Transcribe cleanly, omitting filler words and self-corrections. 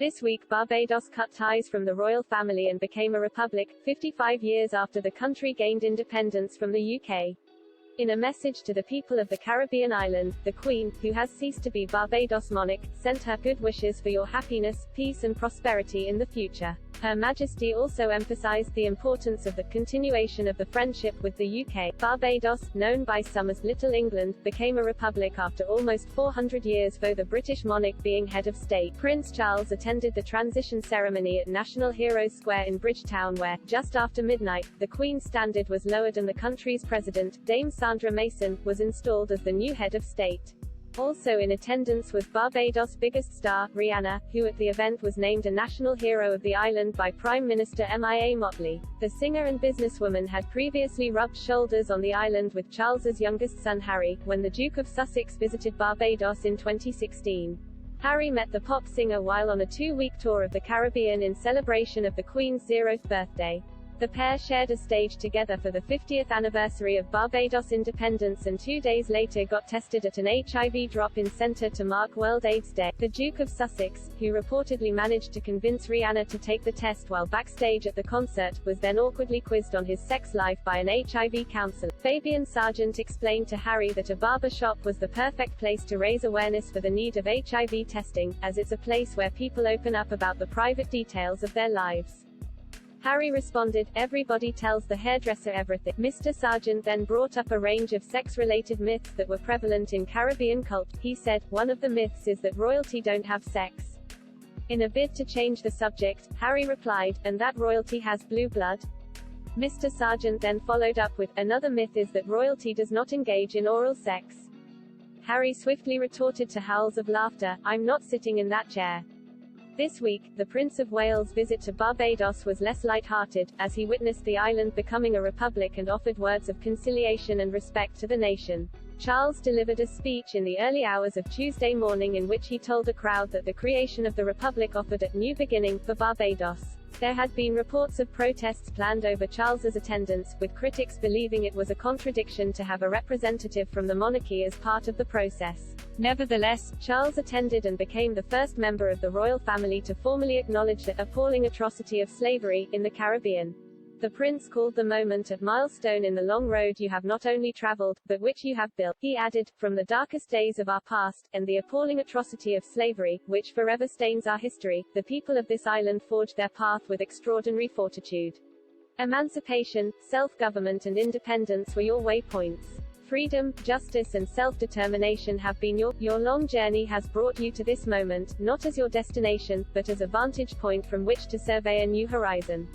This week Barbados cut ties from the royal family and became a republic, 55 years after the country gained independence from the UK. In a message to the people of the Caribbean island, the Queen, who has ceased to be Barbados monarch, sent her good wishes for your happiness, peace and prosperity in the future. Her Majesty also emphasized the importance of the continuation of the friendship with the UK. Barbados, known by some as Little England, became a republic after almost 400 years for the British monarch being head of state. Prince Charles attended the transition ceremony at National Heroes Square in Bridgetown where, just after midnight, the Queen's standard was lowered and the country's president, Dame Sandra Mason, was installed as the new head of state. Also in attendance was Barbados' biggest star, Rihanna, who at the event was named a national hero of the island by Prime Minister Mia Mottley. The singer and businesswoman had previously rubbed shoulders on the island with Charles's youngest son Harry, when the Duke of Sussex visited Barbados in 2016. Harry met the pop singer while on a 2-week tour of the Caribbean in celebration of the Queen's 0th birthday. The pair shared a stage together for the 50th anniversary of Barbados' independence and 2 days later got tested at an HIV drop-in center to mark World AIDS Day. The Duke of Sussex, who reportedly managed to convince Rihanna to take the test while backstage at the concert, was then awkwardly quizzed on his sex life by an HIV counselor. Fabian Sargent explained to Harry that a barber shop was the perfect place to raise awareness for the need of HIV testing, as it's a place where people open up about the private details of their lives. Harry responded, "Everybody tells the hairdresser everything." Mr. Sargent then brought up a range of sex-related myths that were prevalent in Caribbean culture. He said, "One of the myths is that royalty don't have sex." In a bid to change the subject, Harry replied, "And that royalty has blue blood?" Mr. Sargent then followed up with, "Another myth is that royalty does not engage in oral sex." Harry swiftly retorted to howls of laughter, "I'm not sitting in that chair." This week, the Prince of Wales' visit to Barbados was less light-hearted, as he witnessed the island becoming a republic and offered words of conciliation and respect to the nation. Charles delivered a speech in the early hours of Tuesday morning in which he told the crowd that the creation of the republic offered a new beginning for Barbados. There had been reports of protests planned over Charles's attendance, with critics believing it was a contradiction to have a representative from the monarchy as part of the process. Nevertheless, Charles attended and became the first member of the royal family to formally acknowledge the appalling atrocity of slavery in the Caribbean. The prince called the moment a milestone in the long road you have not only traveled, but which you have built. He added, "From the darkest days of our past, and the appalling atrocity of slavery, which forever stains our history, the people of this island forged their path with extraordinary fortitude. Emancipation, self-government and independence were your waypoints. Freedom, justice and self-determination have been your long journey has brought you to this moment, not as your destination, but as a vantage point from which to survey a new horizon."